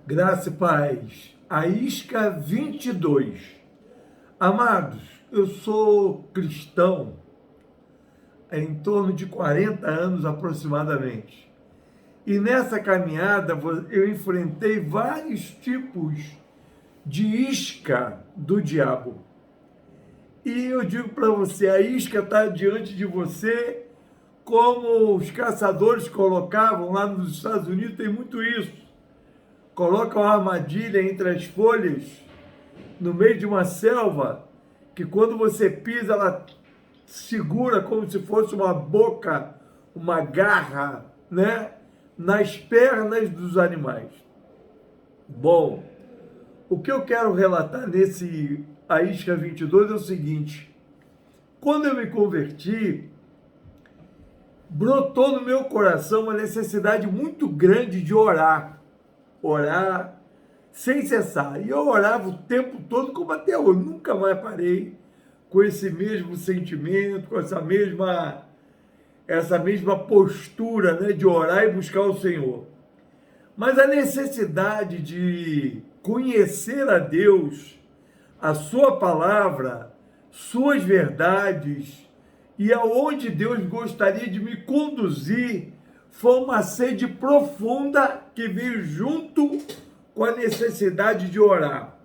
Graça e paz. A isca 22. Amados, eu sou cristão há em torno de 40 anos aproximadamente. E nessa caminhada eu enfrentei vários tipos de isca do diabo. E eu digo para você, a isca está diante de você, como os caçadores colocavam lá nos Estados Unidos, tem muito isso. Colocam uma armadilha entre as folhas, no meio de uma selva, que quando você pisa, ela segura como se fosse uma boca, uma garra, né? Nas pernas dos animais. Bom, o que eu quero relatar nesse A Isca 22 é o seguinte: quando eu me converti, brotou no meu coração uma necessidade muito grande de orar sem cessar. E eu orava o tempo todo, como até hoje, nunca mais parei com esse mesmo sentimento, com essa mesma postura, né, de orar e buscar o Senhor. Mas a necessidade de conhecer a Deus, a sua palavra, suas verdades e aonde Deus gostaria de me conduzir, foi uma sede profunda que veio junto com a necessidade de orar.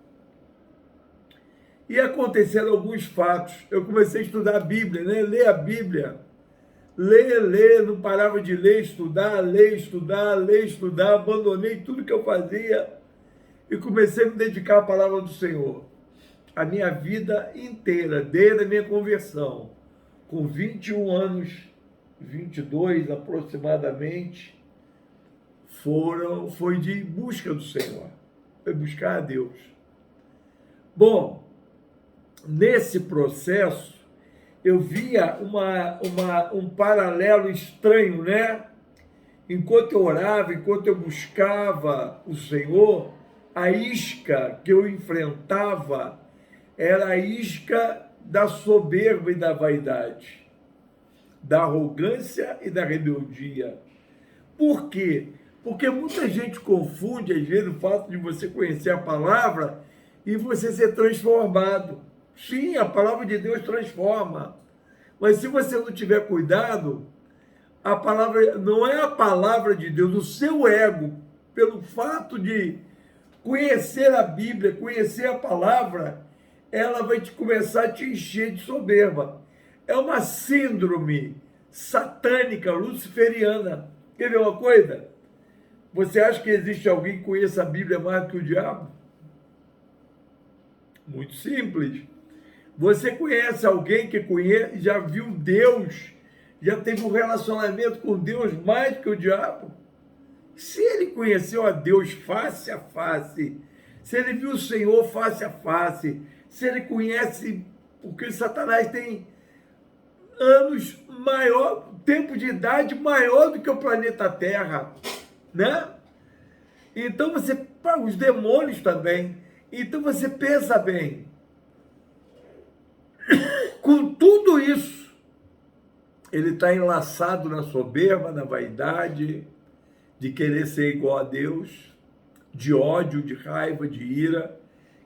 E aconteceram alguns fatos. Eu comecei a estudar a Bíblia, né? Ler a Bíblia. Ler, não parava de ler, estudar. Abandonei tudo que eu fazia e comecei a me dedicar à palavra do Senhor. A minha vida inteira, desde a minha conversão, com 21 anos, 22 aproximadamente, foi de busca do Senhor, foi buscar a Deus. Bom, nesse processo, eu via um paralelo estranho, né? Enquanto eu orava, enquanto eu buscava o Senhor, a isca que eu enfrentava era a isca da soberba e da vaidade, da arrogância e da rebeldia. Por quê? Porque muita gente confunde, às vezes, o fato de você conhecer a palavra e você ser transformado. Sim, a palavra de Deus transforma. Mas se você não tiver cuidado, a palavra não é a palavra de Deus, o seu ego, pelo fato de conhecer a Bíblia, conhecer a palavra, ela vai começar a te encher de soberba. É uma síndrome satânica, luciferiana. Quer ver uma coisa? Você acha que existe alguém que conheça a Bíblia mais do que o diabo? Muito simples. Você conhece alguém que já viu Deus, já teve um relacionamento com Deus mais do que o diabo? Se ele conheceu a Deus face a face, se ele viu o Senhor face a face, se ele conhece, porque Satanás tem anos maior, tempo de idade maior do que o planeta Terra, né? Então os demônios também. Então você pensa bem, com tudo isso, ele está enlaçado na soberba, na vaidade, de querer ser igual a Deus, de ódio, de raiva, de ira,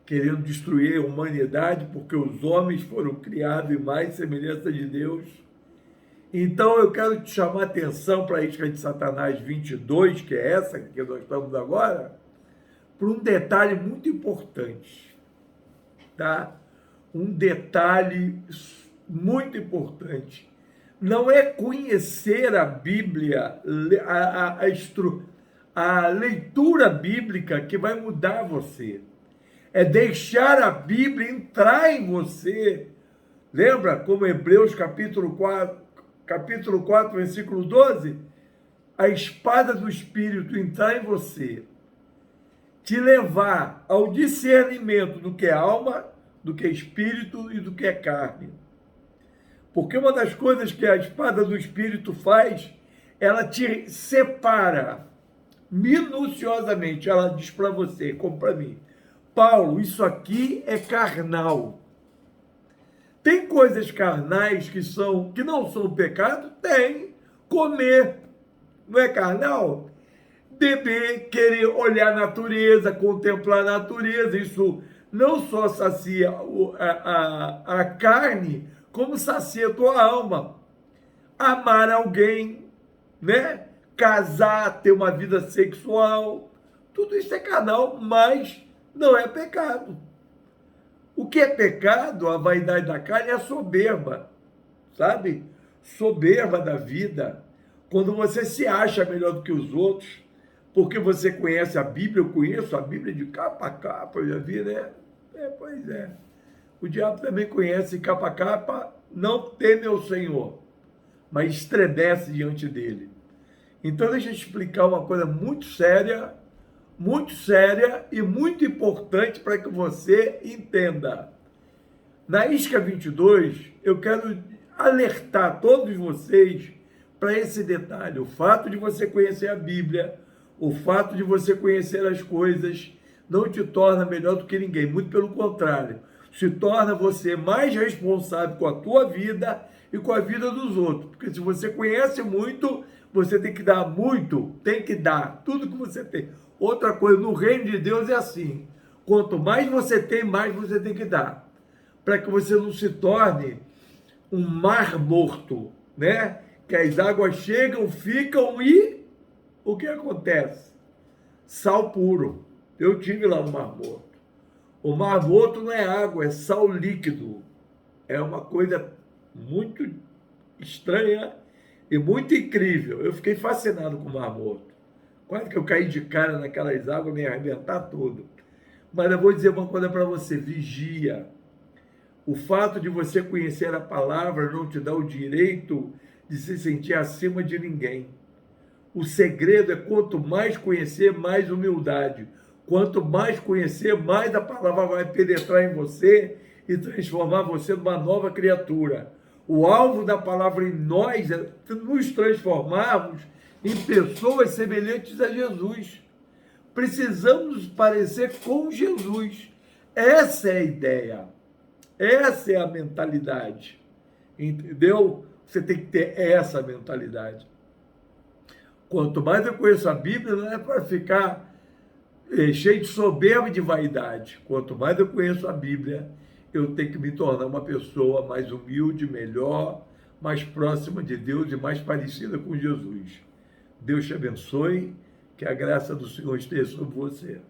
querendo destruir a humanidade, porque os homens foram criados em mais semelhança de Deus. Então eu quero te chamar a atenção para a isca de Satanás 22, que é essa que nós estamos agora, por um detalhe muito importante, tá? Um detalhe muito importante. Não é conhecer a Bíblia, a leitura bíblica que vai mudar você. É deixar a Bíblia entrar em você. Lembra como Hebreus capítulo 4, versículo 12? A espada do Espírito entrar em você, te levar ao discernimento do que é alma, do que é espírito e do que é carne. Porque uma das coisas que a espada do Espírito faz, ela te separa minuciosamente. Ela diz para você, como para mim: Paulo, isso aqui é carnal. Tem coisas carnais que não são pecado? Tem. Comer não é carnal? beber, querer olhar a natureza, contemplar a natureza. Isso não só sacia a carne, como sacia a tua alma. Amar alguém, né? Casar, ter uma vida sexual, tudo isso é carnal, mas não é pecado. O que é pecado, a vaidade da carne, é a soberba, sabe? Soberba da vida. Quando você se acha melhor do que os outros, porque você conhece a Bíblia, eu conheço a Bíblia de capa a capa, eu já vi, né? Pois é. O diabo também conhece capa a capa, não teme ao Senhor, mas estremece diante dele. Então, deixa eu explicar uma coisa muito séria e muito importante para que você entenda. Na Isca 22, eu quero alertar todos vocês para esse detalhe. O fato de você conhecer a Bíblia, o fato de você conhecer as coisas, não te torna melhor do que ninguém. Muito pelo contrário, se torna você mais responsável com a tua vida e com a vida dos outros. Porque se você conhece muito, você tem que dar muito, tem que dar tudo que você tem. Outra coisa, no reino de Deus é assim. Quanto mais você tem, mais você tem que dar. Para que você não se torne um mar morto, né? Que as águas chegam, ficam e o que acontece? Sal puro. Eu tive lá no Mar Morto. O Mar Morto não é água, é sal líquido. É uma coisa muito estranha e muito incrível. Eu fiquei fascinado com o Mar Morto. Quase que eu caí de cara naquelas águas, me arrebentar todo. Mas eu vou dizer uma coisa para você, vigia. O fato de você conhecer a palavra não te dá o direito de se sentir acima de ninguém. O segredo é quanto mais conhecer, mais humildade. Quanto mais conhecer, mais a palavra vai penetrar em você e transformar você numa nova criatura. O alvo da palavra em nós é nos transformarmos em pessoas semelhantes a Jesus. Precisamos nos parecer com Jesus. Essa é a ideia. Essa é a mentalidade. Entendeu? Você tem que ter essa mentalidade. Quanto mais eu conheço a Bíblia, não é para ficar cheio de soberba e de vaidade. Quanto mais eu conheço a Bíblia, eu tenho que me tornar uma pessoa mais humilde, melhor, mais próxima de Deus e mais parecida com Jesus. Deus te abençoe, que a graça do Senhor esteja sobre você.